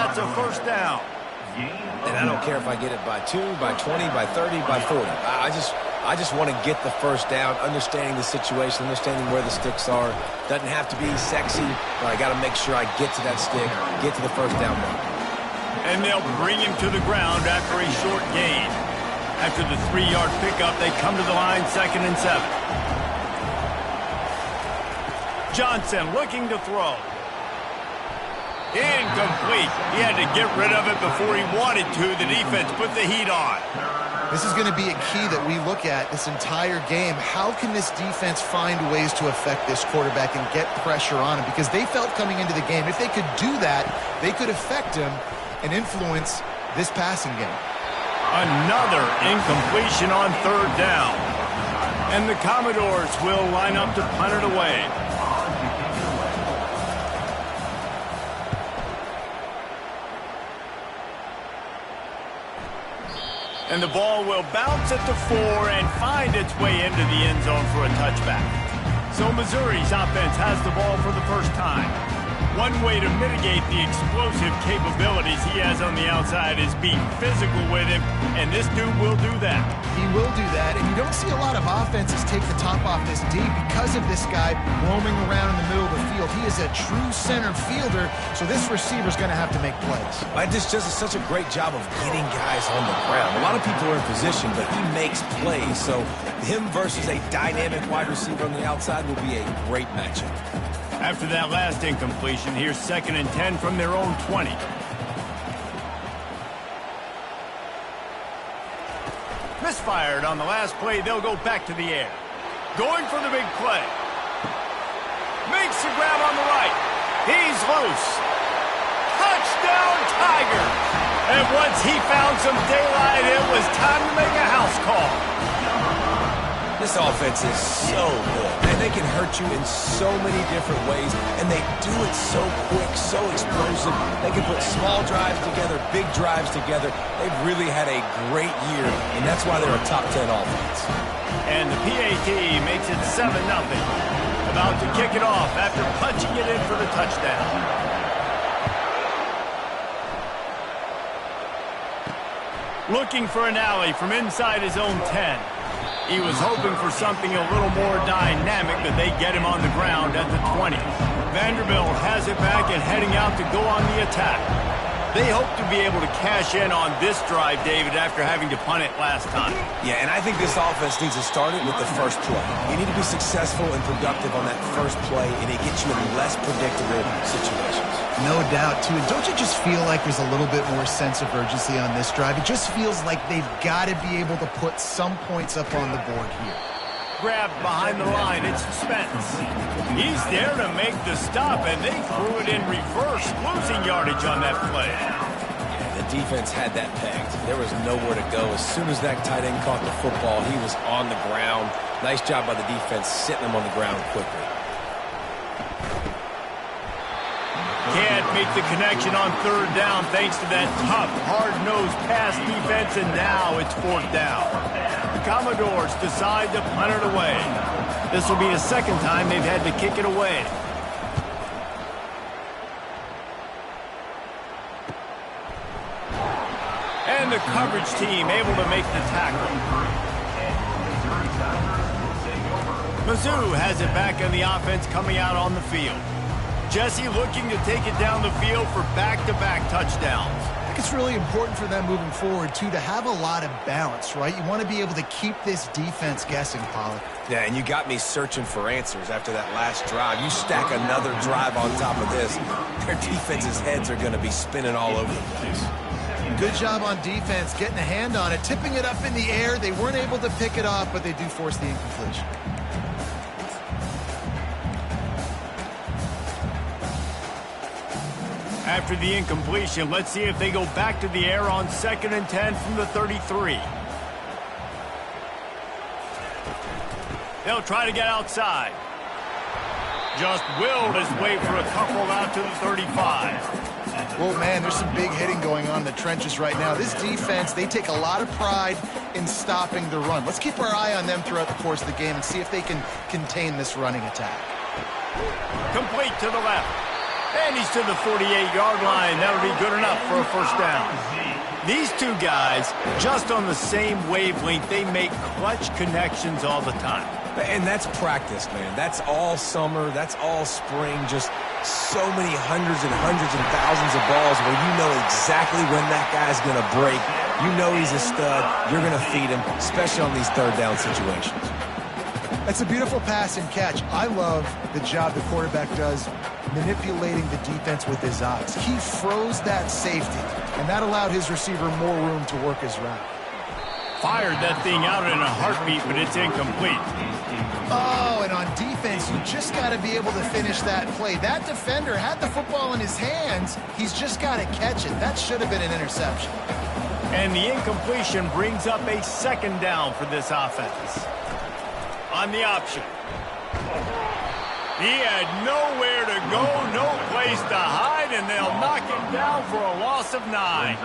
that's a first down. And I don't care if I get it by 2, by 20, by 30, by 40. I just want to get the first down, understanding the situation, understanding where the sticks are. Doesn't have to be sexy, but I got to make sure I get to that stick, get to the first down mark. And they'll bring him to the ground after a short gain. After the 3-yard pickup, they come to the line, 2nd and 7. Johnson looking to throw. Incomplete. He had to get rid of it before he wanted to. The defense put the heat on. This is going to be a key that we look at this entire game. How can this defense find ways to affect this quarterback and get pressure on him? Because they felt coming into the game, if they could do that, they could affect him and influence this passing game. Another incompletion on 3rd down. And the Commodores will line up to punt it away. And the ball will bounce at the 4 and find its way into the end zone for a touchback. So Missouri's offense has the ball for the first time. One way to mitigate the explosive capabilities he has on the outside is being physical with him, and this dude will do that. He will do that, and you don't see a lot of offenses take the top off this D because of this guy roaming around in the middle of the field. He is a true center fielder, so this receiver's going to have to make plays. This just is such a great job of getting guys on the ground. A lot of people are in position, but he makes plays, so him versus a dynamic wide receiver on the outside will be a great matchup. After that last incompletion, here's 2nd and 10 from their own 20. Misfired on the last play. They'll go back to the air. Going for the big play. Makes the grab on the right. He's loose. Touchdown, Tiger. And once he found some daylight, it was time to make a house call. This offense is so good. And they can hurt you in so many different ways, and they do it so quick, so explosive. They can put small drives together, big drives together. They've really had a great year, and that's why they're a top 10 offense. And the PAT makes it 7-0. About to kick it off after punching it in for the touchdown. Looking for an alley from inside his own 10. He was hoping for something a little more dynamic, but they get him on the ground at the 20. Vanderbilt has it back and heading out to go on the attack. They hope to be able to cash in on this drive, David, after having to punt it last time. Yeah, and I think this offense needs to start it with the first play. You need to be successful and productive on that first play, and it gets you in less predictable situations. No doubt, too. And don't you just feel like there's a little bit more sense of urgency on this drive? It just feels like they've got to be able to put some points up on the board here. Grabbed behind the line, it's Spence. He's there to make the stop, and they threw it in reverse, losing yardage on that play. Yeah, the defense had that pegged. There was nowhere to go. As soon as that tight end caught the football, he was on the ground. Nice job by the defense sitting him on the ground quickly. Can't make the connection on 3rd down thanks to that tough, hard-nosed pass defense, and now it's 4th down. The Commodores decide to punt it away. This will be the 2nd time they've had to kick it away. And the coverage team able to make the tackle. Mizzou has it back on the offense coming out on the field. Jesse looking to take it down the field for back-to-back touchdowns. I think it's really important for them moving forward, too, to have a lot of balance, right? You want to be able to keep this defense guessing, Pollard. Yeah, and you got me searching for answers after that last drive. You stack another drive on top of this, their defense's heads are going to be spinning all over the place. Good job on defense, getting a hand on it, tipping it up in the air. They weren't able to pick it off, but they do force the incompletion. After the incompletion, let's see if they go back to the air on 2nd and 10 from the 33. They'll try to get outside. Just willed his way for a couple out to the 35. Well, man, there's some big hitting going on in the trenches right now. This defense, they take a lot of pride in stopping the run. Let's keep our eye on them throughout the course of the game and see if they can contain this running attack. Complete to the left. And he's to the 48-yard line. That'll be good enough for a first down. These two guys, just on the same wavelength, they make clutch connections all the time. And that's practice, man. That's all summer. That's all spring. Just so many hundreds and thousands of balls where you know exactly when that guy's going to break. You know he's a stud. You're going to feed him, especially on these third down situations. That's a beautiful pass and catch. I love the job the quarterback does manipulating the defense with his eyes. He froze that safety, and that allowed his receiver more room to work his route. Fired that thing out in a heartbeat, but it's incomplete. Oh, and on defense, you just got to be able to finish that play. That defender had the football in his hands. He's just got to catch it. That should have been an interception. And the incompletion brings up a second down for this offense. On the option. He had nowhere to go, no place to hide, and they'll knock him down for a loss of 9.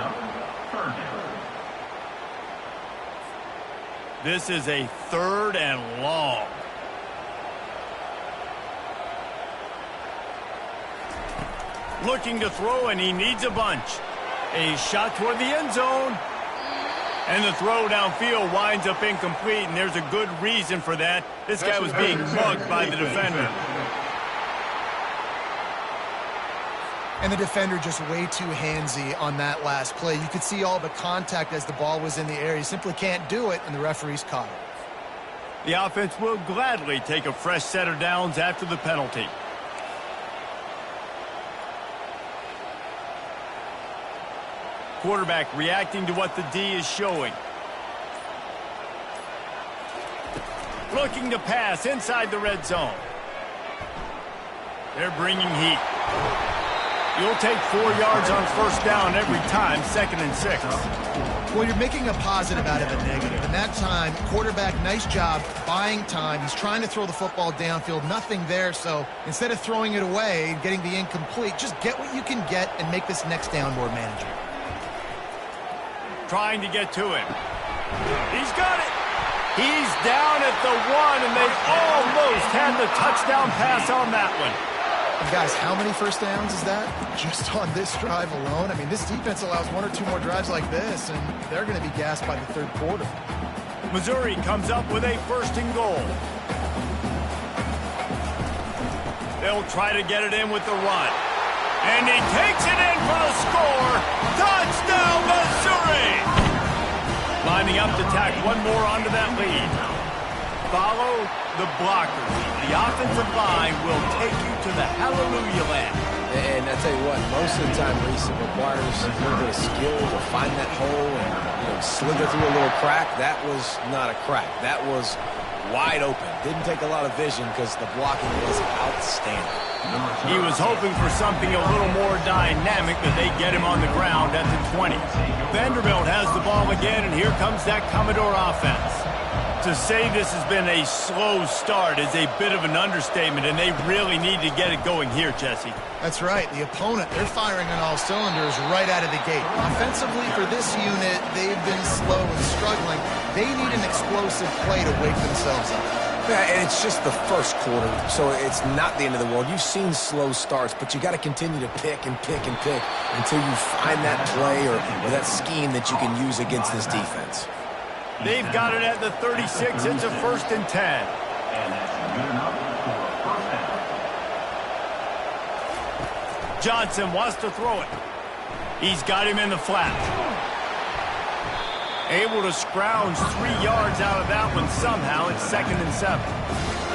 This is a 3rd and long. Looking to throw, and he needs a bunch. A shot toward the end zone. And the throw downfield winds up incomplete, and there's a good reason for that. This guy was being mugged by the defender. And the defender just way too handsy on that last play. You could see all the contact as the ball was in the air. He simply can't do it, and the referee's caught it. The offense will gladly take a fresh set of downs after the penalty. Quarterback reacting to what the D is showing. Looking to pass inside the red zone. They're bringing heat. You'll take 4 yards on first down every time, 2nd and 6. Well, you're making a positive out of a negative. And that time, quarterback, nice job buying time. He's trying to throw the football downfield. Nothing there. So instead of throwing it away and getting the incomplete, just get what you can get and make this next down more manageable. Trying to get to him. He's got it. He's down at the 1, and they almost had the touchdown pass on that one. And guys, how many first downs is that? Just on this drive alone? I mean, this defense allows 1 or 2 more drives like this, and they're going to be gassed by the 3rd quarter. Missouri comes up with a 1st and goal. They'll try to get it in with the run. And he takes it in for the score. Touchdown, Missouri! Lining up to tack 1 more onto that lead. Follow the blockers. The offensive line will take you to the hallelujah land. And I tell you what, most of the time, Reese, it requires a little bit of skill to find that hole and slither through a little crack. That was not a crack. That was wide open. Didn't take a lot of vision because the blocking was outstanding. He was hoping for something a little more dynamic, that they get him on the ground at the 20. Vanderbilt has the ball again, and here comes that Commodore offense. To say this has been a slow start is a bit of an understatement, and they really need to get it going here, Jesse. That's right. The opponent, they're firing on all cylinders right out of the gate. Offensively, for this unit, they've been slow and struggling. They need an explosive play to wake themselves up. Yeah, and it's just the first quarter, so it's not the end of the world. You've seen slow starts, but you got to continue to pick and pick and pick until you find that play or that scheme that you can use against this defense. They've got it at the 36. It's a 1st and 10. Johnson wants to throw it. He's got him in the flat. Able to scrounge 3 yards out of that one somehow. It's 2nd and 7.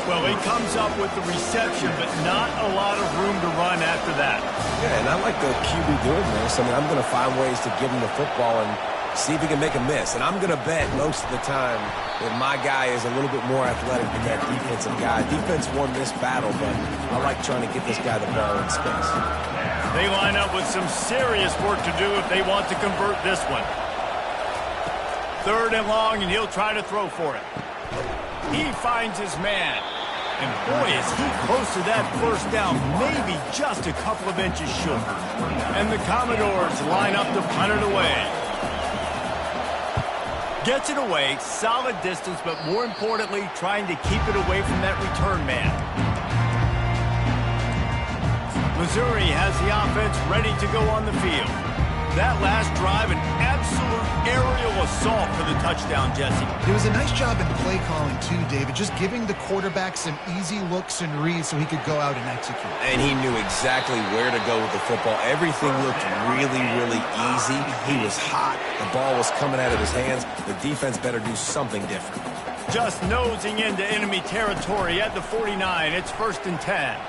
Well, he comes up with the reception, but not a lot of room to run after that. Yeah, and I like the QB doing this. I mean, I'm going to find ways to give him the football and see if he can make a miss. And I'm going to bet most of the time that my guy is a little bit more athletic than that defensive guy. Defense won this battle, but I like trying to get this guy the ball in space. They line up with some serious work to do if they want to convert this one. 3rd and long, and he'll try to throw for it. He finds his man. And boy, is he close to that first down, maybe just a couple of inches short. And the Commodores line up to punt it away. Gets it away, solid distance, but more importantly, trying to keep it away from that return man. Missouri has the offense ready to go on the field. That last drive, an absolute aerial assault for the touchdown, Jesse. It was a nice job in play calling, too, David, just giving the quarterback some easy looks and reads so he could go out and execute. And he knew exactly where to go with the football. Everything looked really, really easy. He was hot. The ball was coming out of his hands. The defense better do something different. Just nosing into enemy territory at the 49. It's 1st and 10.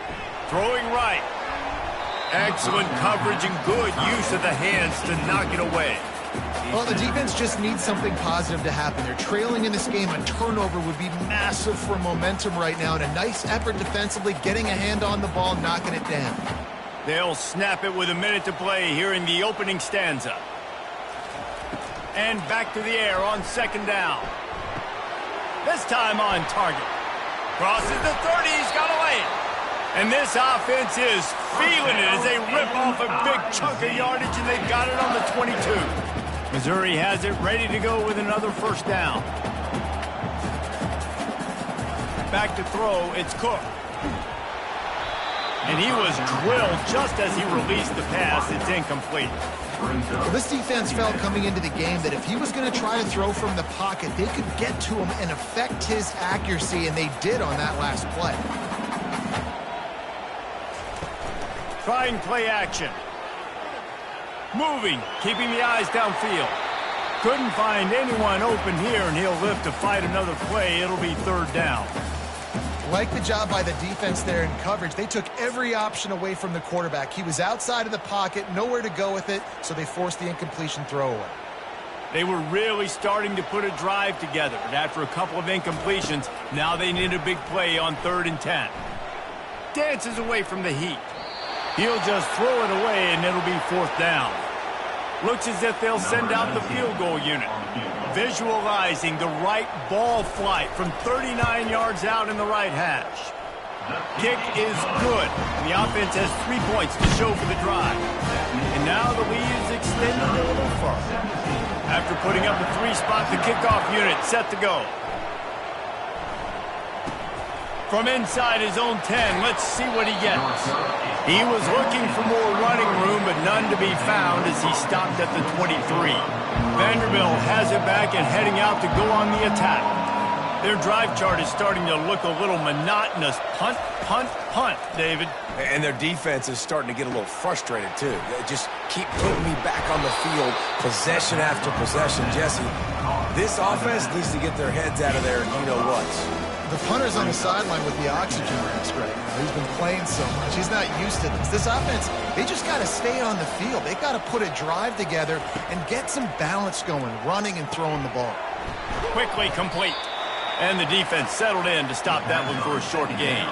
Throwing right. Excellent coverage and good use of the hands to knock it away. Well, the defense just needs something positive to happen. They're trailing in this game. A turnover would be massive for momentum right now, and a nice effort defensively, getting a hand on the ball, knocking it down. They'll snap it with a minute to play here in the opening stanza. And back to the air on 2nd down. This time on target. Crosses the 30, he's got to lay it. And this offense is feeling it as they rip off a big chunk of yardage, and they've got it on the 22. Missouri has it ready to go with another 1st down. Back to throw, it's Cook. And he was drilled just as he released the pass. It's incomplete. Well, this defense felt coming into the game that if he was going to try to throw from the pocket, they could get to him and affect his accuracy, and they did on that last play. Trying play action. Moving, keeping the eyes downfield. Couldn't find anyone open here, and he'll live to fight another play. It'll be 3rd down. Like the job by the defense there in coverage. They took every option away from the quarterback. He was outside of the pocket, nowhere to go with it, so they forced the incompletion throwaway. They were really starting to put a drive together, and after a couple of incompletions, now they need a big play on 3rd and 10. Dances away from the heat. He'll just throw it away, and it'll be 4th down. Looks as if they'll send out the field goal unit. Visualizing the right ball flight from 39 yards out in the right hash. Kick is good. The offense has 3 points to show for the drive. And now the lead is extended a little further. After putting up a 3-spot, the kickoff unit set to go. From inside his own 10, let's see what he gets. He was looking for more running room, but none to be found as he stopped at the 23. Vanderbilt has it back and heading out to go on the attack. Their drive chart is starting to look a little monotonous. Punt, punt, punt, David. And their defense is starting to get a little frustrated, too. They just keep putting me back on the field, possession after possession. Jesse, this offense needs to get their heads out of there and you-know-what. The punter's on the sideline with the oxygen mask right now. He's been playing so much. He's not used to this. This offense, they just got to stay on the field. They got to put a drive together and get some balance going, running and throwing the ball. Quickly complete. And the defense settled in to stop that one for a short gain.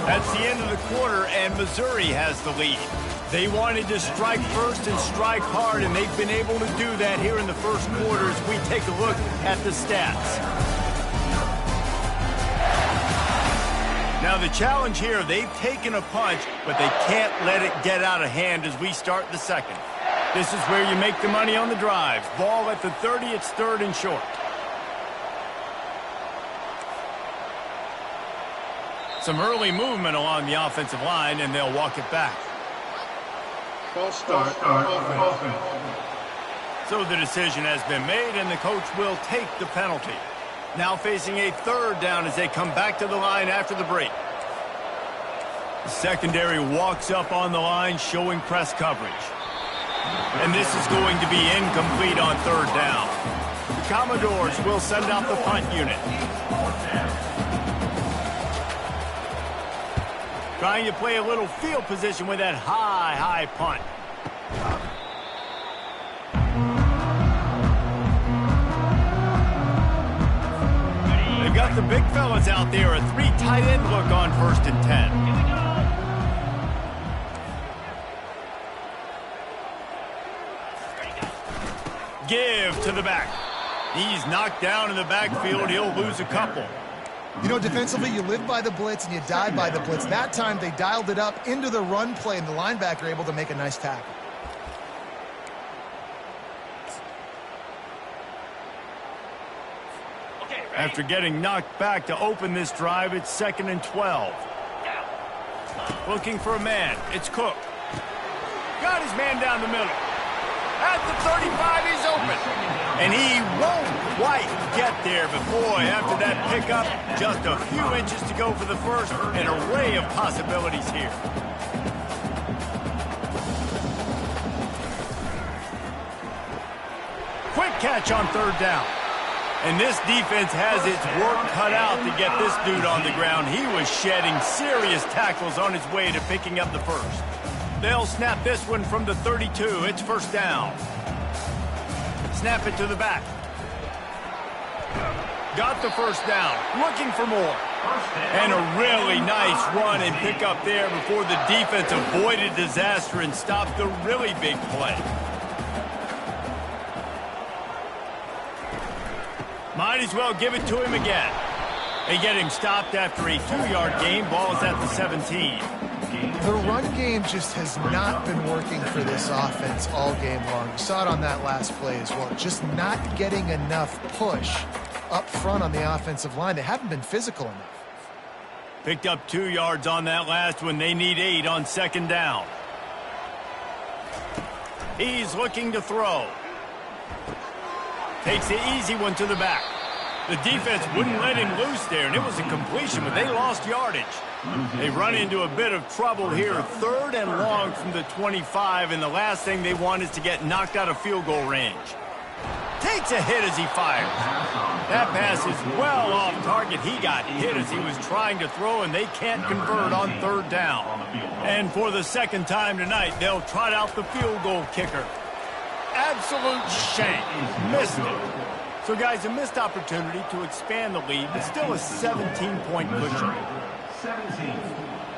That's the end of the quarter, and Missouri has the lead. They wanted to strike first and strike hard, and they've been able to do that here in the first quarter as we take a look at the stats. Now the challenge here, they've taken a punch, but they can't let it get out of hand as we start the second. This is where you make the money on the drive. Ball at the 30, it's 3rd and short. Some early movement along the offensive line, and they'll walk it back. False start offense. So the decision has been made, and the coach will take the penalty. Now facing a 3rd down as they come back to the line after the break. The secondary walks up on the line, showing press coverage. And this is going to be incomplete on 3rd down. The Commodores will send out the punt unit. Trying to play a little field position with that high punt. They've got the big fellas out there. A 3 tight end look on 1st and 10. Give to the back. He's knocked down in the backfield. He'll lose a couple. You know, defensively, you live by the blitz and you die by the blitz. That time, they dialed it up into the run play, and the linebacker able to make a nice tackle. Okay, After getting knocked back to open this drive, it's 2nd and 12. Looking for a man. It's Cook. Got his man down the middle. At the 35, he's open. And he won't quite get there. But boy, after that pickup, just a few inches to go for the first. An array of possibilities here. Quick catch on 3rd down. And this defense has its work cut out to get this dude on the ground. He was shedding serious tackles on his way to picking up the first. They'll snap this one from the 32. It's 1st down. Snap it to the back. Got the 1st down. Looking for more. And a really nice run and pick up there before the defense avoided disaster and stopped the really big play. Might as well give it to him again. They get him stopped after a 2-yard gain. Ball is at the 17. The run game just has not been working for this offense all game long. You saw it on that last play as well. Just not getting enough push up front on the offensive line. They haven't been physical enough. Picked up 2 yards on that last one. They need 8 on 2nd down. He's looking to throw. Takes the easy one to the back. The defense wouldn't let him loose there, and it was a completion, but they lost yardage. They run into a bit of trouble here. 3rd and long from the 25, and the last thing they want is to get knocked out of field goal range. Takes a hit as he fires. That pass is well off target. He got hit as he was trying to throw, and they can't convert on 3rd down. And for the 2nd time tonight, they'll trot out the field goal kicker. Absolute shame. Missed it. So, guys, a missed opportunity to expand the lead, but still a 17-point cushion.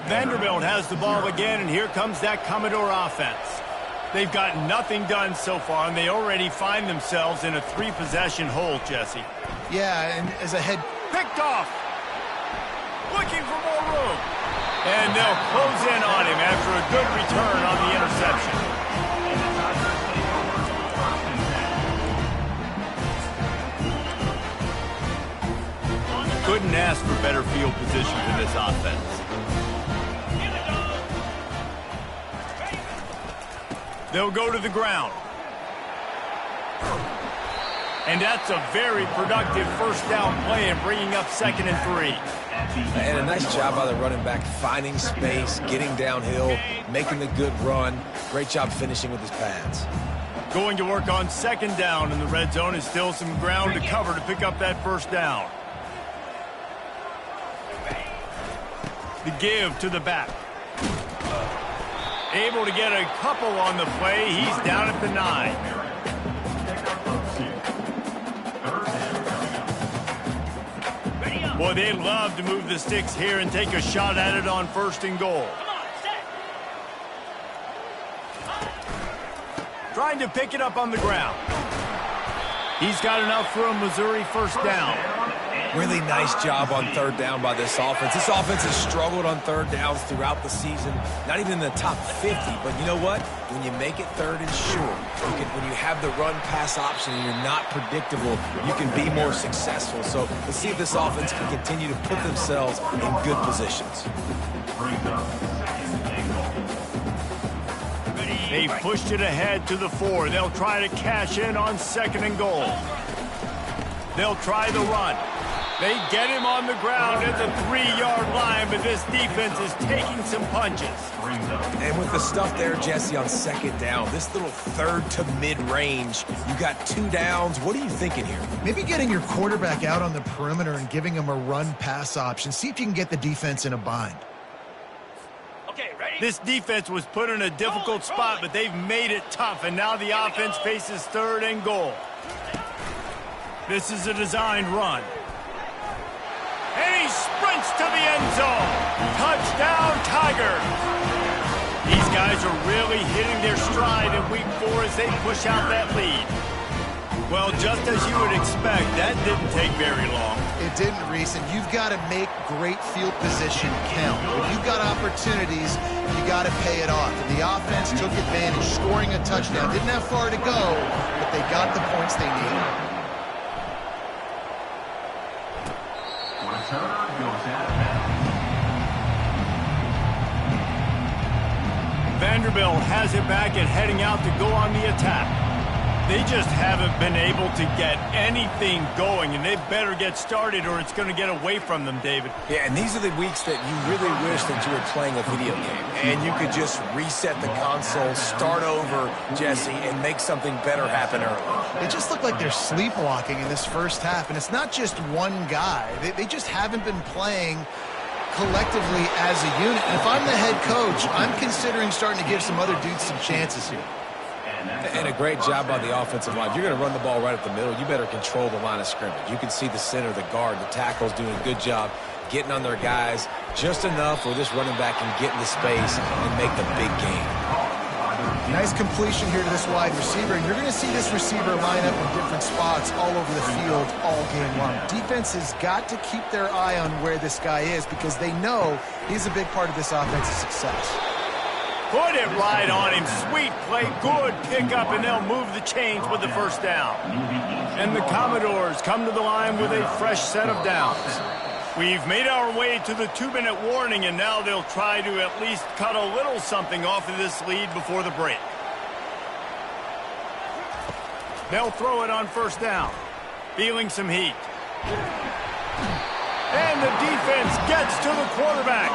Vanderbilt has the ball again, and here comes that Commodore offense. They've got nothing done so far, and they already find themselves in a 3-possession hole, Jesse. Yeah, and as a head... Picked off. Looking for more room. And they'll close in on him after a good return on the interception. Couldn't ask for better field position for this offense. They'll go to the ground. And that's a very productive 1st down play and bringing up 2nd and 3. And a nice job by the running back, finding space, getting downhill, making the good run. Great job finishing with his pads. Going to work on 2nd down, and the red zone is still some ground to cover to pick up that 1st down. The give to the back. Able to get a couple on the play. He's down at the 9. Boy, they'd love to move the sticks here and take a shot at it on 1st and goal. Trying to pick it up on the ground. He's got enough for a Missouri 1st down. Really nice job on 3rd down by this offense. This offense has struggled on 3rd downs throughout the season. Not even in the top 50, but you know what? When you make it 3rd and short, when you have the run-pass option and you're not predictable, you can be more successful. So let's see if this offense can continue to put themselves in good positions. They pushed it ahead to the 4. They'll try to cash in on 2nd and goal. They'll try the run. They get him on the ground at the 3-yard line, but this defense is taking some punches. And with the stuff there, Jesse, on 2nd down, this little 3rd to mid-range, you got 2 downs. What are you thinking here? Maybe getting your quarterback out on the perimeter and giving him a run-pass option. See if you can get the defense in a bind. Okay, ready? This defense was put in a difficult spot, but they've made it tough, and now the offense faces 3rd and goal. This is a designed run. And he sprints to the end zone. Touchdown, Tigers. These guys are really hitting their stride in week 4 as they push out that lead. Well, just as you would expect, that didn't take very long. It didn't, Reese, and you've got to make great field position count. When you've got opportunities, you got to pay it off. And the offense took advantage, scoring a touchdown. Didn't have far to go, but they got the points they needed. Vanderbilt has it back and heading out to go on the attack. They just haven't been able to get anything going, and they better get started or it's going to get away from them, David. Yeah, and these are the weeks that you really wish that you were playing a video game and you could just reset the console, start over, Jesse, and make something better happen early. They just look like they're sleepwalking in this first half, and it's not just one guy. They just haven't been playing collectively as a unit. And if I'm the head coach, I'm considering starting to give some other dudes some chances here. And a great job by the offensive line. If you're going to run the ball right up the middle, you better control the line of scrimmage. You can see the center, the guard, the tackles doing a good job getting on their guys just enough where this running back can get into space and make the big gain. Nice completion here to this wide receiver, and you're going to see this receiver line up in different spots all over the field all game long. Defense has got to keep their eye on where this guy is because they know he's a big part of this offense's success. Put it right on him. Sweet play, good pickup, and they'll move the chains with the first down. And the Commodores come to the line with a fresh set of downs. We've made our way to the 2-minute warning, and now they'll try to at least cut a little something off of this lead before the break. They'll throw it on first down. Feeling some heat. And the defense gets to the quarterback.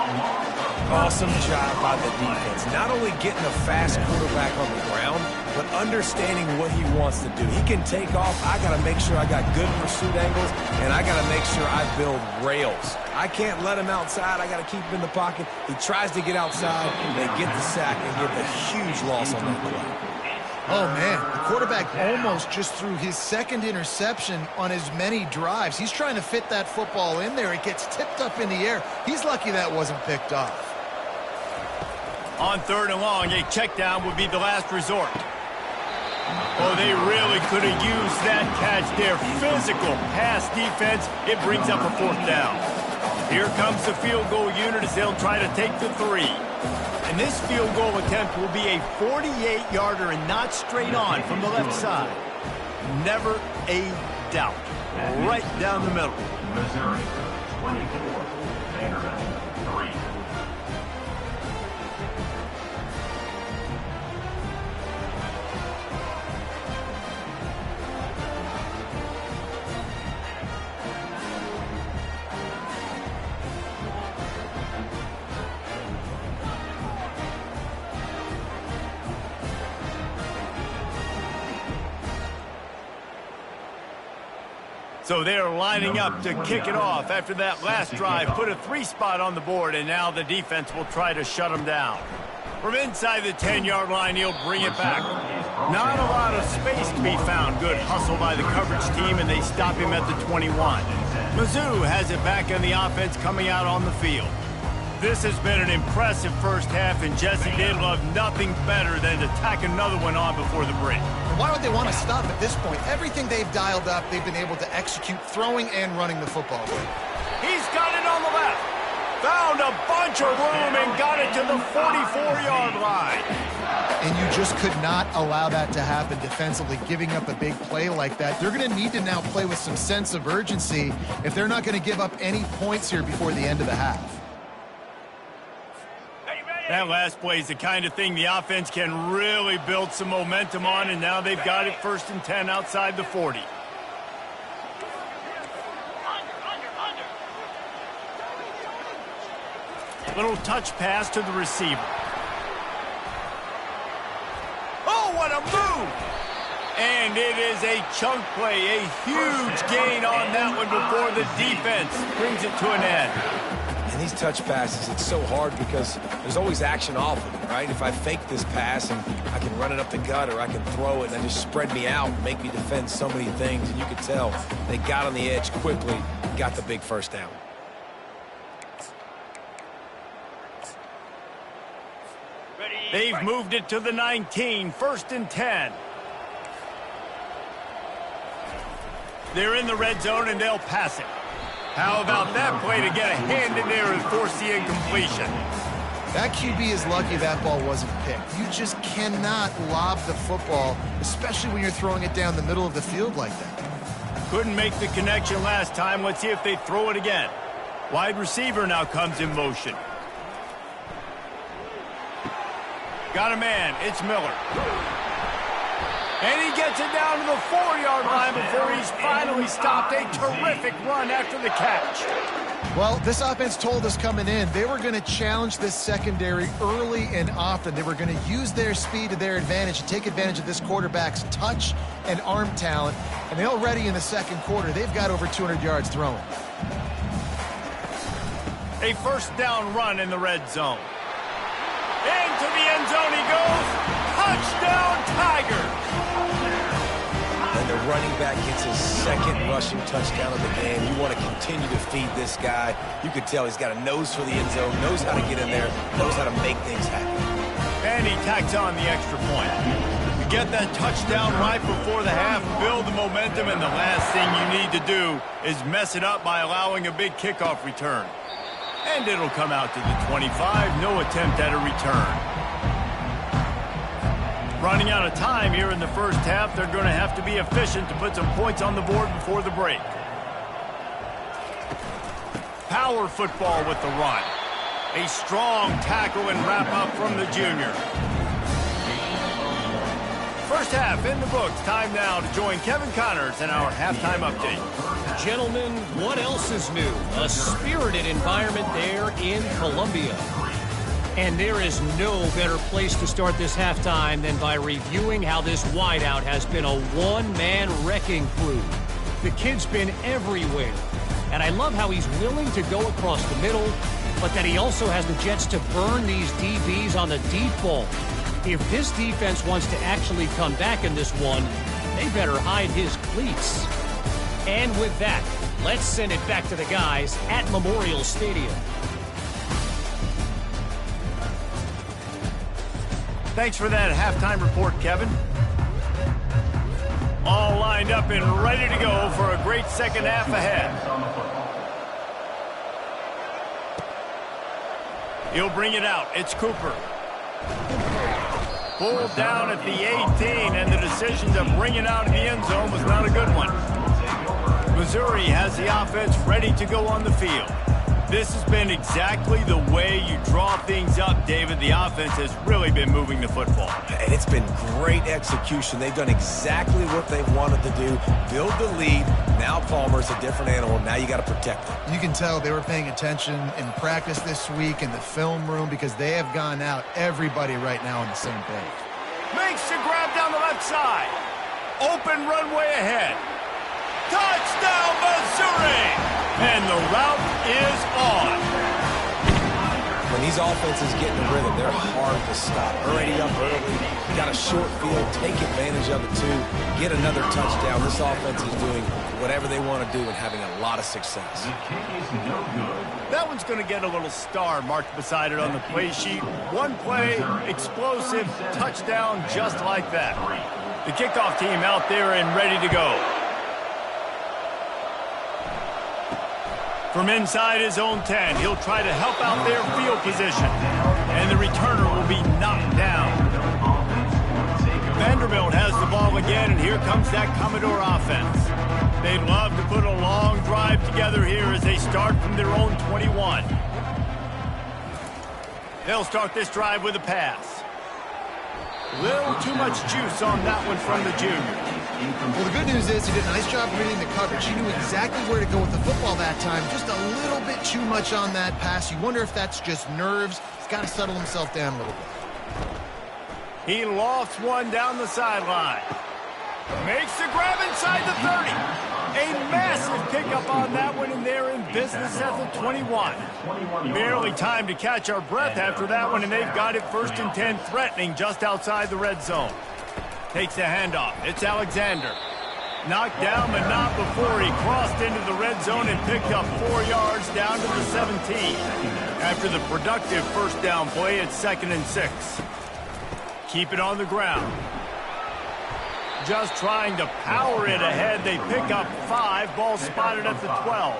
Awesome job by the defense. Not only getting a fast quarterback on the ground, but understanding what he wants to do. He can take off. I got to make sure I got good pursuit angles, and I got to make sure I build rails. I can't let him outside. I got to keep him in the pocket. He tries to get outside. They get the sack and get the huge loss on that play. Oh, man, the quarterback almost just threw his second interception on as many drives. He's trying to fit that football in there. It gets tipped up in the air. He's lucky that wasn't picked off. On 3rd and long, a check down would be the last resort. Oh, they really could have used that catch there. Physical pass defense. It brings up a 4th down. Here comes the field goal unit as they'll try to take the 3. And this field goal attempt will be a 48-yarder and not straight on from the left side. Never a doubt. Right down the middle. Missouri, 24, Vanderbilt, 3. So they're lining up to kick it off after that last drive. Put a 3 spot on the board, and now the defense will try to shut them down. From inside the 10-yard line, he'll bring it back. Not a lot of space to be found. Good hustle by the coverage team, and they stop him at the 21. Mizzou has it back on the offense coming out on the field. This has been an impressive first half, and Jesse did love nothing better than to tack another one on before the break. Why would they want to stop at this point? Everything they've dialed up, they've been able to execute throwing and running the football. He's got it on the left. Found a bunch of room and got it to the 44-yard line. And you just could not allow that to happen defensively, giving up a big play like that. They're going to need to now play with some sense of urgency if they're not going to give up any points here before the end of the half. That last play is the kind of thing the offense can really build some momentum on, and now they've got it 1st and 10 outside the 40. Little touch pass to the receiver. Oh, what a move! And it is a chunk play, a huge gain on that one before the defense brings it to an end. And these touch passes, it's so hard because there's always action off of it, right? If I fake this pass and I can run it up the gut or I can throw it and just spread me out and make me defend so many things. And you can tell they got on the edge quickly, got the big first down. They've moved it to the 19, 1st and 10. They're in the red zone and they'll pass it. How about that play to get a hand in there and force the incompletion? That QB is lucky that ball wasn't picked. You just cannot lob the football, especially when you're throwing it down the middle of the field like that. Couldn't make the connection last time. Let's see if they throw it again. Wide receiver now comes in motion. Got a man. It's Miller. And he gets it down to the 4-yard line before he's finally stopped. A terrific run after the catch. Well, this offense told us coming in they were going to challenge this secondary early and often. They were going to use their speed to their advantage and take advantage of this quarterback's touch and arm talent. And they already in the second quarter, they've got over 200 yards thrown. A first down run in the red zone. Into the end zone he goes. Touchdown, Tigers! And the running back gets his second rushing touchdown of the game. You want to continue to feed this guy. You could tell he's got a nose for the end zone, knows how to get in there, knows how to make things happen. And he tacks on the extra point. You get that touchdown right before the half, build the momentum, and the last thing you need to do is mess it up by allowing a big kickoff return. And it'll come out to the 25, no attempt at a return. Running out of time here in the first half, they're going to have to be efficient to put some points on the board before the break. Power football with the run. A strong tackle and wrap-up from the junior. First half in the books. Time now to join Kevin Connors in our halftime update. Gentlemen, what else is new? A spirited environment there in Columbia. And there is no better place to start this halftime than by reviewing how this wideout has been a one-man wrecking crew. The kid's been everywhere. And I love how he's willing to go across the middle, but that he also has the jets to burn these DBs on the deep ball. If this defense wants to actually come back in this one, they better hide his cleats. And with that, let's send it back to the guys at Memorial Stadium. Thanks for that halftime report, Kevin. All lined up and ready to go for a great second half ahead. He'll bring it out. It's Cooper. Pulled down at the 18, and the decision to bring it out of the end zone was not a good one. Missouri has the offense ready to go on the field. This has been exactly the way you draw things up, David. The offense has really been moving the football. And it's been great execution. They've done exactly what they've wanted to do. Build the lead. Now Palmer's a different animal. Now you got to protect him. You can tell they were paying attention in practice this week in the film room because they have gone out, everybody right now on the same page. Makes the grab down the left side. Open runway ahead. Touchdown, Missouri! And the route is on. When these offenses get in the rhythm, they're hard to stop. Already up early, got a short field, take advantage of it too, get another touchdown. This offense is doing whatever they want to do and having a lot of success. That one's going to get a little star marked beside it on the play sheet. One play, explosive, touchdown just like that. The kickoff team out there and ready to go. From inside his own 10, he'll try to help out their field position. And the returner will be knocked down. Vanderbilt has the ball again, and here comes that Commodore offense. They'd love to put a long drive together here as they start from their own 21. They'll start this drive with a pass. Little too much juice on that one from the junior. Well, the good news is he did a nice job reading the coverage. He knew exactly where to go with the football that time. Just a little bit too much on that pass. You wonder if that's just nerves. He's got to settle himself down a little bit. He lofts one down the sideline. Makes the grab inside the 30. A massive pickup on that one, and they're in business at the 21. Barely time to catch our breath after that one, and they've got it 1st and 10, threatening just outside the red zone. Takes the handoff. It's Alexander. Knocked down, but not before he crossed into the red zone and picked up 4 yards down to the 17. After the productive first down play, it's 2nd and 6. Keep it on the ground. Just trying to power it ahead. They pick up 5. Ball spotted at the 12.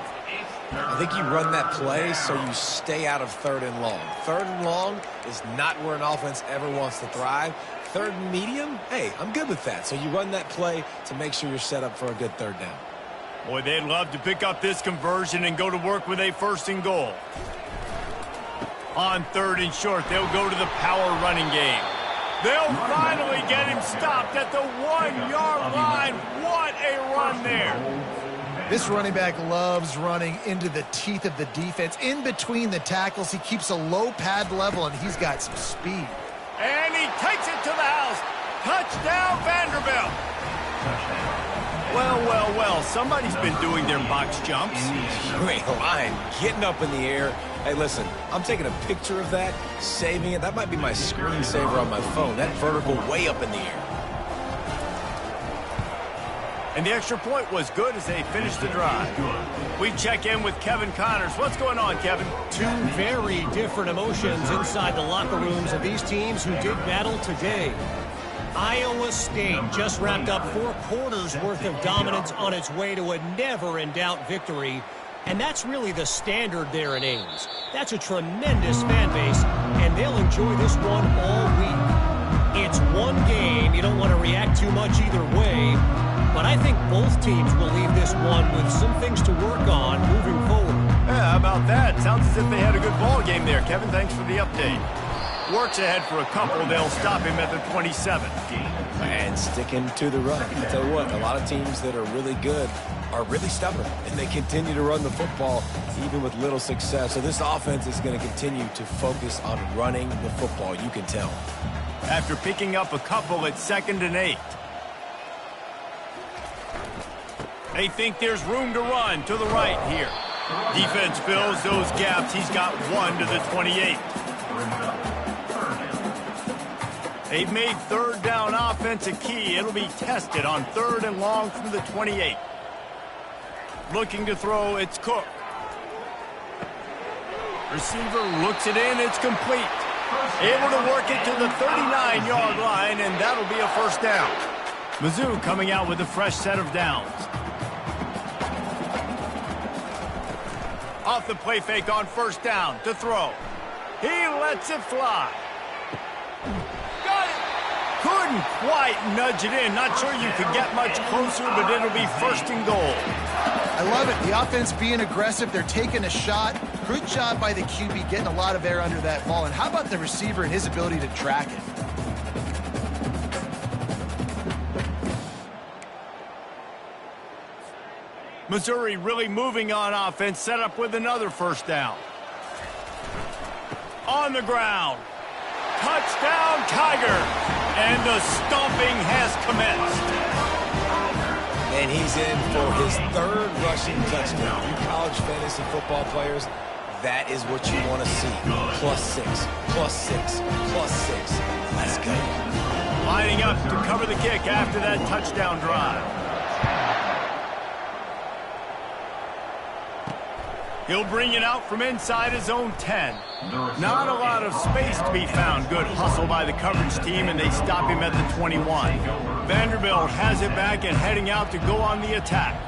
I think you run that play so you stay out of 3rd and long. 3rd and long is not where an offense ever wants to thrive. 3rd and medium, hey, I'm good with that. So you run that play to make sure you're set up for a good 3rd down. Boy, they'd love to pick up this conversion and go to work with a 1st and goal. On 3rd and short, they'll go to the power running game. They'll finally get him stopped at the 1-yard line. What a run there. This running back loves running into the teeth of the defense. In between the tackles, he keeps a low pad level, and he's got some speed. And he takes it to the house. Touchdown, Vanderbilt. Well, well, well, somebody's been doing their box jumps. Great line, getting up in the air. Hey, listen, I'm taking a picture of that, saving it. That might be my screensaver on my phone. That vertical way up in the air. And the extra point was good as they finished the drive. We check in with Kevin Connors. What's going on, Kevin? Two very different emotions inside the locker rooms of these teams who did battle today. Iowa State just wrapped up 4 quarters worth of dominance on its way to a never-in-doubt victory. And that's really the standard there in Ames. That's a tremendous fan base, and they'll enjoy this one all week. It's one game. You don't want to react too much either way. But I think both teams will leave this one with some things to work on moving forward. Yeah, how about that? Sounds as if they had a good ball game there, Kevin. Thanks for the update. Works ahead for a couple. They'll stop him at the 27. And sticking to the run. I tell you what, a lot of teams that are really good are really stubborn, and they continue to run the football even with little success. So this offense is going to continue to focus on running the football, you can tell. After picking up a couple at 2nd and 8. They think there's room to run to the right here. Defense fills those gaps. He's got 1 to the 28. They've made 3rd down offense a key. It'll be tested on 3rd and long from the 28. Looking to throw, it's Cook. Receiver looks it in, it's complete. Able to work it to the 39-yard line, and that'll be a 1st down. Mizzou coming out with a fresh set of downs. Off the play fake on 1st down to throw. He lets it fly. Got it. Couldn't quite nudge it in. Not sure you could get much closer, but it'll be 1st and goal. I love it. The offense being aggressive. They're taking a shot. Good job by the QB getting a lot of air under that ball. And how about the receiver and his ability to track it? Missouri really moving on offense, set up with another 1st down. On the ground. Touchdown, Tiger. And the stomping has commenced. And he's in for his 3rd rushing touchdown. You college fantasy football players, that is what you want to see. +6, +6, +6. Let's go. Lining up to cover the kick after that touchdown drive. He'll bring it out from inside his own 10. Not a lot of space to be found. Good hustle by the coverage team, and they stop him at the 21. Vanderbilt has it back and heading out to go on the attack.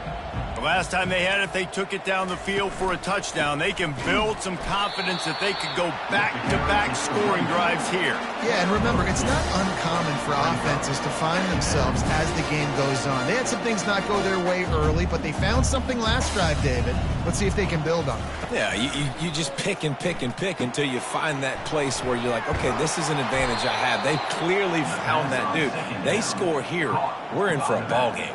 The last time they had it, they took it down the field for a touchdown. They can build some confidence that they could go back-to-back scoring drives here. Yeah, and remember, it's not uncommon for offenses to find themselves as the game goes on. They had some things not go their way early, but they found something last drive, David. Let's see if they can build on it. Yeah, you just pick and pick and pick until you find that place where you're like, okay, this is an advantage I have. They clearly found that dude. They score here, we're in for a ball game.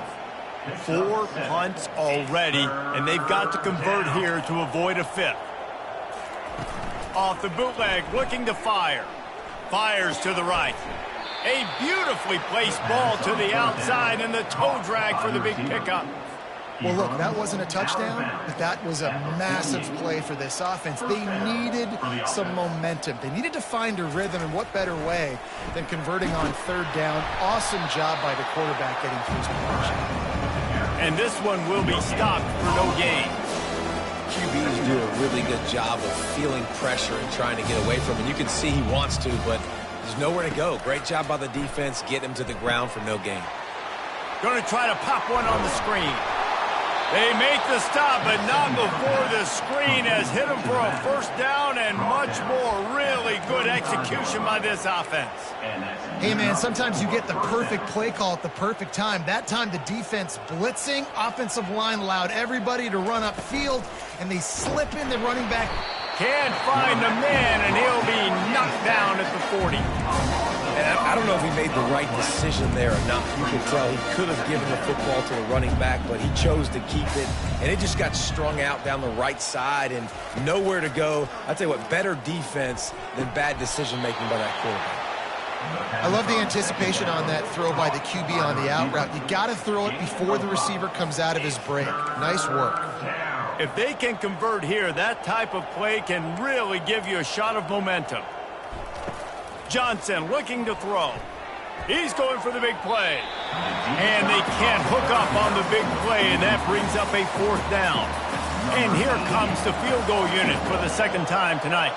4 punts already, and they've got to convert here to avoid a 5th. Off the bootleg, looking to fire. Fires to the right. A beautifully placed ball to the outside, and the toe drag for the big pickup. Well, look, that wasn't a touchdown, but that was a massive play for this offense. They needed some momentum. They needed to find a rhythm, and what better way than converting on 3rd down. Awesome job by the quarterback getting through his progression. And this one will be stopped for no gain. QBs do a really good job of feeling pressure and trying to get away from it. You can see he wants to, but there's nowhere to go. Great job by the defense, getting him to the ground for no gain. Going to try to pop one on the screen. They make the stop, but not before the screen has hit them for a first down and much more. Really good execution by this offense. Hey, man, sometimes you get the perfect play call at the perfect time. That time the defense blitzing, offensive line allowed everybody to run upfield, and they slip in the running back. Can't find the man, and he'll be knocked down at the 40. And I don't know if he made the right decision there or not. You can tell he could have given the football to the running back, but he chose to keep it, and it just got strung out down the right side and nowhere to go. I'll tell you what, better defense than bad decision-making by that quarterback. I love the anticipation on that throw by the QB on the out route. You got to throw it before the receiver comes out of his break. Nice work. If they can convert here, that type of play can really give you a shot of momentum. Johnson looking to throw. He's going for the big play. And they can't hook up on the big play, and that brings up a fourth down. And here comes the field goal unit for the second time tonight.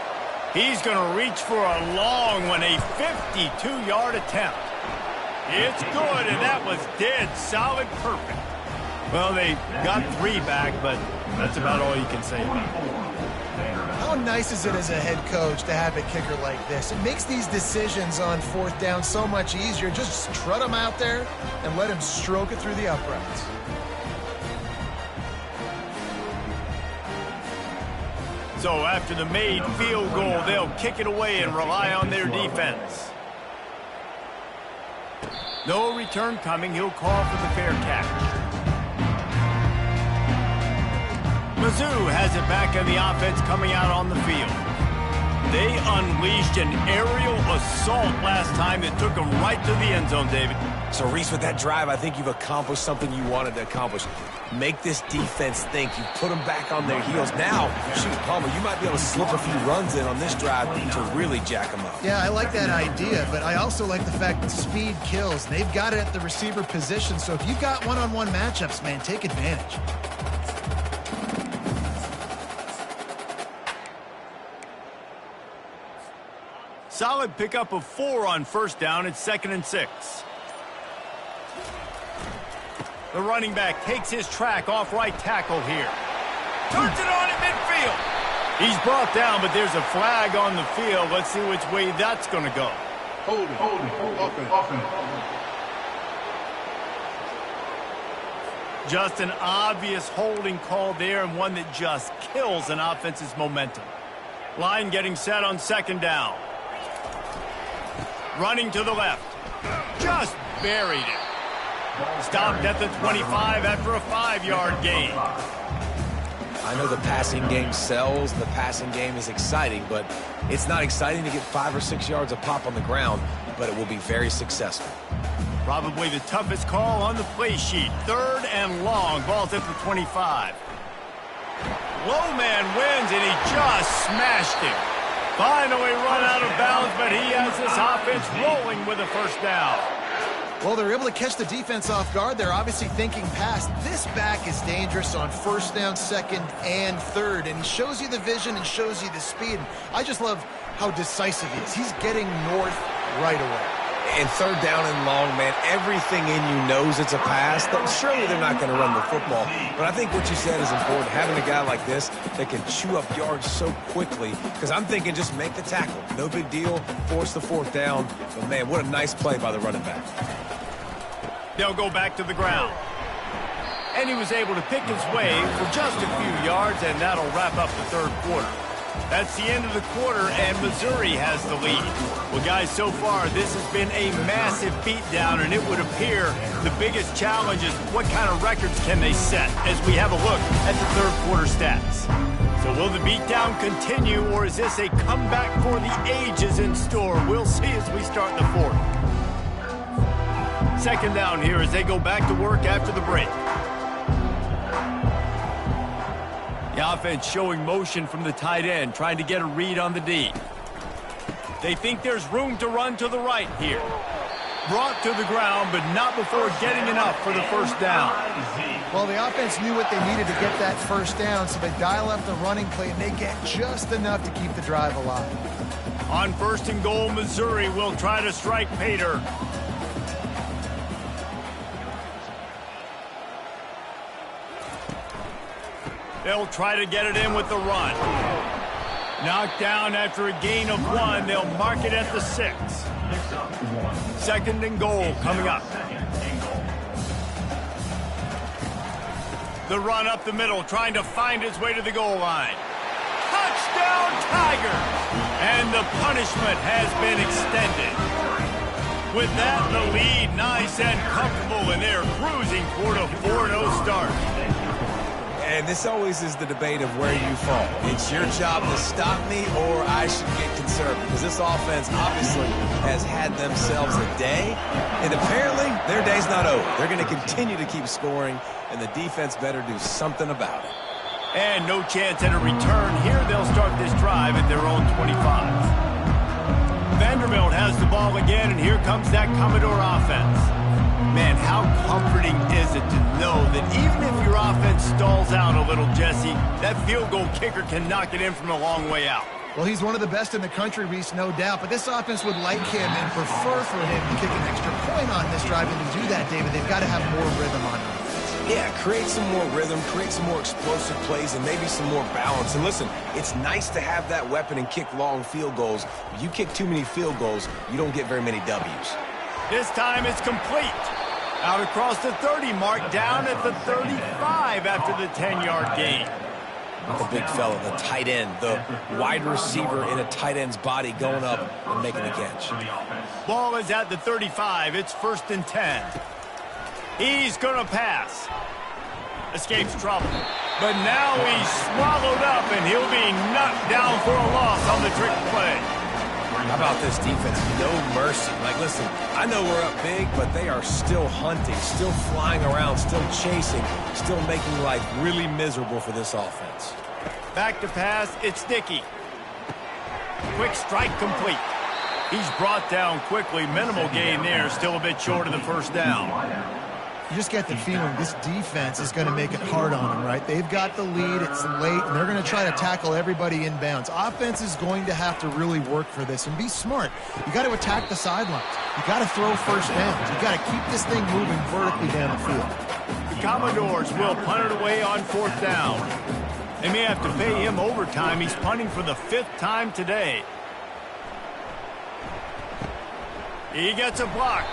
He's going to reach for a long one, a 52-yard attempt. It's good, and that was dead solid perfect. Well, they got 3 back, but that's about all you can say about it. How nice is it as a head coach to have a kicker like this? It makes these decisions on fourth down so much easier. Just strut him out there and let him stroke it through the uprights. So after the made field goal, they'll kick it away and rely on their defense. No return coming. He'll call for the fair catch. Mizzou has it back in the offense coming out on the field. They unleashed an aerial assault last time that took them right to the end zone, David. So, Reese, with that drive, I think you've accomplished something you wanted to accomplish. Make this defense think. You put them back on their heels. Now, shoot, Palmer, you might be able to slip a few runs in on this drive to really jack them up. Yeah, I like that idea, but I also like the fact that speed kills. They've got it at the receiver position, so if you've got one-on-one matchups, man, take advantage. Solid pickup of 4 on first down. It's 2nd and 6. The running back takes his track off right tackle here. Turns it on at midfield. He's brought down, but there's a flag on the field. Let's see which way that's going to go. Holding. Offense. Just an obvious holding call there, and one that just kills an offense's momentum. Line getting set on 2nd down. Running to the left. Just buried it. Stopped at the 25 after a 5-yard gain. I know the passing game sells. The passing game is exciting, but it's not exciting to get 5 or 6 yards a pop on the ground, but it will be very successful. Probably the toughest call on the play sheet. 3rd and long. Ball's at the 25. Low man wins, and he just smashed him. Finally run out of bounds, but he has this offense rolling with a first down. Well, they're able to catch the defense off guard. They're obviously thinking pass. This back is dangerous on 1st down, 2nd, and 3rd, and he shows you the vision and shows you the speed. And I just love how decisive he is. He's getting north right away. And 3rd down and long, man, everything in you knows it's a pass. Surely they're not going to run the football. But I think what you said is important. Having a guy like this that can chew up yards so quickly. Because I'm thinking just make the tackle. No big deal. Force the 4th down. But, man, what a nice play by the running back. They'll go back to the ground. And he was able to pick his way for just a few yards, and that'll wrap up the 3rd quarter. That's the end of the quarter, and Missouri has the lead. Well, guys, so far, this has been a massive beatdown, and it would appear the biggest challenge is what kind of records can they set as we have a look at the 3rd quarter stats. So will the beatdown continue, or is this a comeback for the ages in store? We'll see as we start the 4th. 2nd down here as they go back to work after the break. The offense showing motion from the tight end, trying to get a read on the D. They think there's room to run to the right here. Brought to the ground, but not before getting enough for the first down. Well, the offense knew what they needed to get that first down, so they dial up the running play, and they get just enough to keep the drive alive. On 1st and goal, Missouri will try to strike Pater. They'll try to get it in with the run. Knocked down after a gain of 1. They'll mark it at the 6. 2nd and goal coming up. The run up the middle, trying to find his way to the goal line. Touchdown, Tigers! And the punishment has been extended. With that, the lead nice and comfortable, and they're cruising toward a 4-0 start. And this always is the debate of where you fall. It's your job to stop me, or I should get concerned, because this offense obviously has had themselves a day, and apparently their day's not over. They're going to continue to keep scoring, and the defense better do something about it. And no chance at a return here. They'll start this drive at their own 25. Vanderbilt has the ball again, and here comes that Commodore offense. Man, how comforting is it to know that even if your offense stalls out a little, Jesse, that field goal kicker can knock it in from a long way out. Well, he's one of the best in the country, Reese, no doubt. But this offense would like him and prefer for him to kick an extra point on this drive. And to do that, David, they've got to have more rhythm on offense. Yeah, create some more rhythm, create some more explosive plays, and maybe some more balance. And listen, it's nice to have that weapon and kick long field goals. If you kick too many field goals, you don't get very many W's. This time it's complete. Out across the 30 mark, down at the 35 after the 10-yard gain. The big fella, the tight end, the wide receiver in a tight end's body going up and making the catch. Ball is at the 35. It's 1st and 10. He's going to pass. Escapes trouble. But now he's swallowed up, and he'll be knocked down for a loss on the trick play. How about this defense? No mercy. Like, listen, I know we're up big, but they are still hunting, still flying around, still chasing, still making life really miserable for this offense. Back to pass, it's Dickey. Quick strike complete. He's brought down quickly. Minimal gain there, still a bit short of the 1st down. You just get the feeling this defense is going to make it hard on them, right? They've got the lead, it's late, and they're going to try to tackle everybody inbounds. Offense is going to have to really work for this and be smart. You got to attack the sidelines. You got to throw 1st downs. You got to keep this thing moving vertically down the field. The Commodores will punt it away on 4th down. They may have to pay him overtime. He's punting for the 5th time today. He gets a block.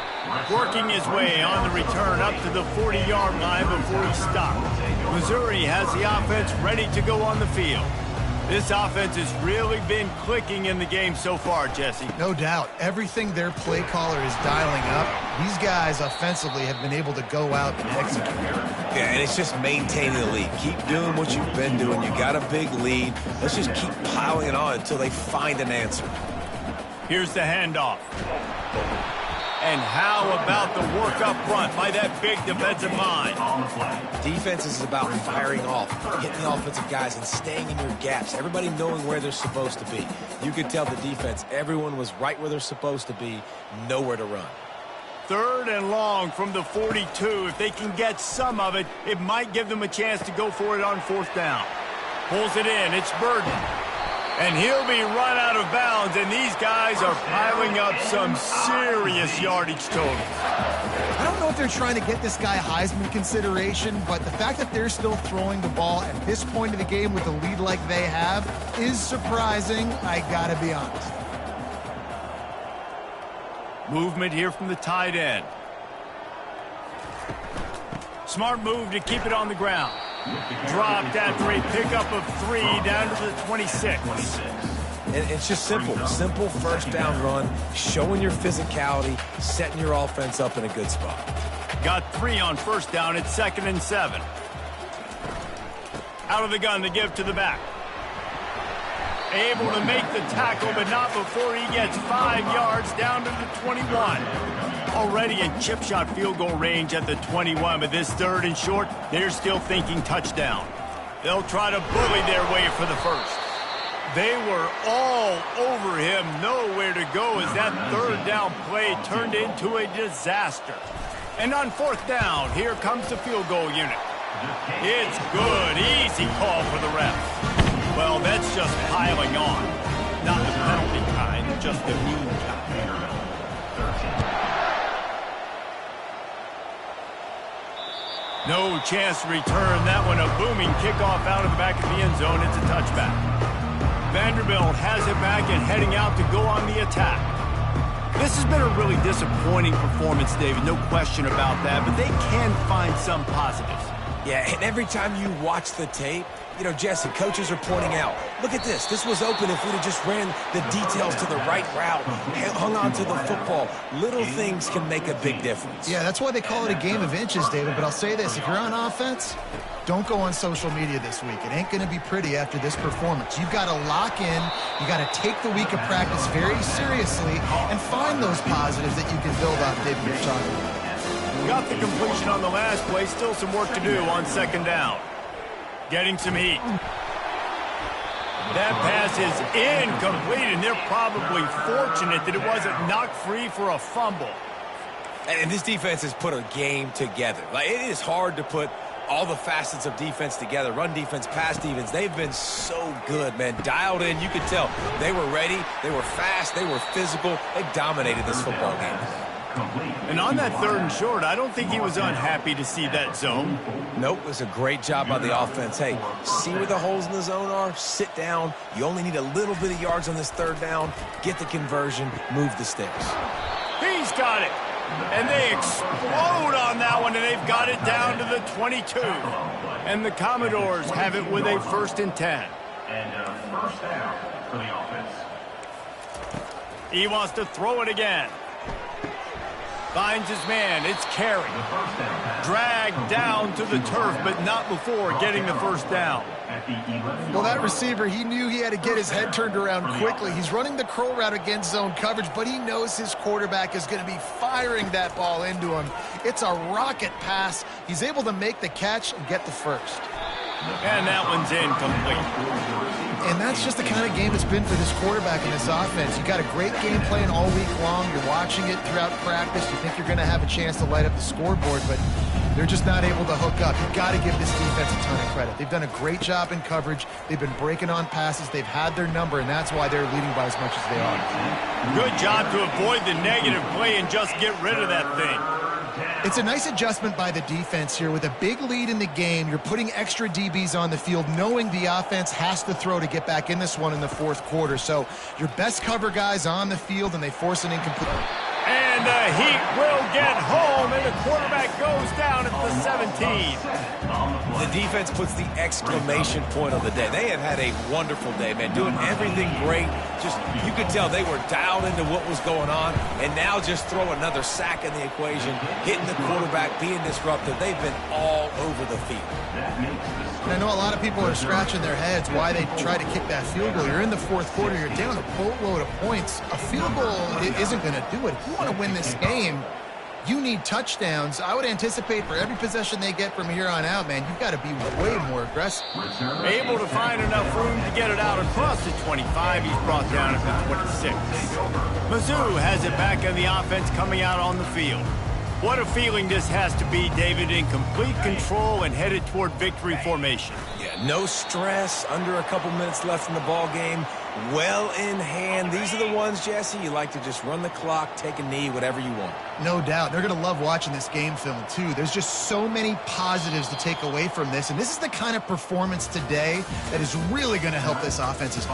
Working his way on the return up to the 40-yard line before he stopped. Missouri has the offense ready to go on the field. This offense has really been clicking in the game so far, Jesse. No doubt. Everything their play caller is dialing up, these guys offensively have been able to go out and execute. Yeah, and it's just maintaining the lead. Keep doing what you've been doing. You got a big lead. Let's just keep piling it on until they find an answer. Here's the handoff. And how about the work up front by that big defensive line? Defense is about firing off, hitting the offensive guys, and staying in your gaps. Everybody knowing where they're supposed to be. You could tell the defense, everyone was right where they're supposed to be, nowhere to run. 3rd and long from the 42. If they can get some of it, it might give them a chance to go for it on 4th down. Pulls it in. It's Burden. And he'll be run out of bounds, and these guys are piling up some serious yardage totals. I don't know if they're trying to get this guy Heisman consideration, but the fact that they're still throwing the ball at this point of the game with a lead like they have is surprising, I gotta be honest. Movement here from the tight end. Smart move to keep it on the ground. Dropped after a pickup of 3 down to the 26. And it's just simple. Simple 1st down run, showing your physicality, setting your offense up in a good spot. Got 3 on 1st down. It's 2nd and 7. Out of the gun to give to the back. Able to make the tackle, but not before he gets 5 yards down to the 21. Already in chip shot field goal range at the 21, but this 3rd and short, they're still thinking touchdown. They'll try to bully their way for the 1st. They were all over him, nowhere to go as that 3rd down play turned into a disaster. And on 4th down, here comes the field goal unit. It's good, easy call for the ref. Well, that's just piling on. Not the penalty kind, just the mean kind. No chance to return that one. A booming kickoff out of the back of the end zone. It's a touchback. Vanderbilt has it back and heading out to go on the attack. This has been a really disappointing performance, David. No question about that, but they can find some positives. Yeah, and every time you watch the tape, you know, Jesse, coaches are pointing out, look at this. This was open if we'd have just ran the details to the right route, hung on to the football. Little things can make a big difference. Yeah, that's why they call it a game of inches, David. But I'll say this, if you're on offense, don't go on social media this week. It ain't going to be pretty after this performance. You've got to lock in. You got to take the week of practice very seriously and find those positives that you can build on, David, you're talking about. Got the completion on the last play. Still some work to do on second down. Getting some heat. That pass is incomplete, and they're probably fortunate that it wasn't knocked free for a fumble. And this defense has put a game together. Like, it is hard to put all the facets of defense together. Run defense, pass defense. They've been so good, man. Dialed in. You could tell they were ready. They were fast. They were physical. They dominated this football game. And on that 3rd and short, I don't think he was unhappy to see that zone. Nope, it was a great job by the offense. Hey, see where the holes in the zone are? Sit down. You only need a little bit of yards on this 3rd down. Get the conversion. Move the sticks. He's got it. And they explode on that one, and they've got it down to the 22. And the Commodores have it with a 1st and 10. And a first down for the offense. He wants to throw it again. Finds his man. It's Carey. Dragged down to the turf, but not before getting the 1st down. Well, that receiver, he knew he had to get his head turned around quickly. He's running the curl route against zone coverage, but he knows his quarterback is going to be firing that ball into him. It's a rocket pass. He's able to make the catch and get the 1st. And that one's incomplete. And that's just the kind of game it's been for this quarterback in this offense. You got a great game plan all week long. You're watching it throughout practice. You think you're going to have a chance to light up the scoreboard, but they're just not able to hook up. You've got to give this defense a ton of credit. They've done a great job in coverage. They've been breaking on passes. They've had their number, and that's why they're leading by as much as they are. Good job to avoid the negative play and just get rid of that thing. It's a nice adjustment by the defense here. With a big lead in the game, you're putting extra DBs on the field, knowing the offense has to throw to get back in this one in the 4th quarter. So your best cover guys on the field, and they force an incomplete. And the Heat will get home, and the quarterback goes down at the 17. The defense puts the exclamation point on the day. They have had a wonderful day, man, doing everything great. Just, you could tell they were dialed into what was going on, and now just throw another sack in the equation, hitting the quarterback, being disruptive. They've been all over the field. And I know a lot of people are scratching their heads why they try to kick that field goal. You're in the 4th quarter. You're down a boatload of points. A field goal isn't going to do it. If you want to win this game, you need touchdowns. I would anticipate for every possession they get from here on out, man, you've got to be way more aggressive. Able to find enough room to get it out across the 25. He's brought down at the 26. Mizzou has it back on the offense coming out on the field. What a feeling this has to be, David, in complete control and headed toward victory formation. Yeah, no stress, under a couple minutes left in the ball game, well in hand. These are the ones, Jesse, you like to just run the clock, take a knee, whatever you want. No doubt. They're going to love watching this game film, too. There's just so many positives to take away from this, and this is the kind of performance today that is really going to help this offense's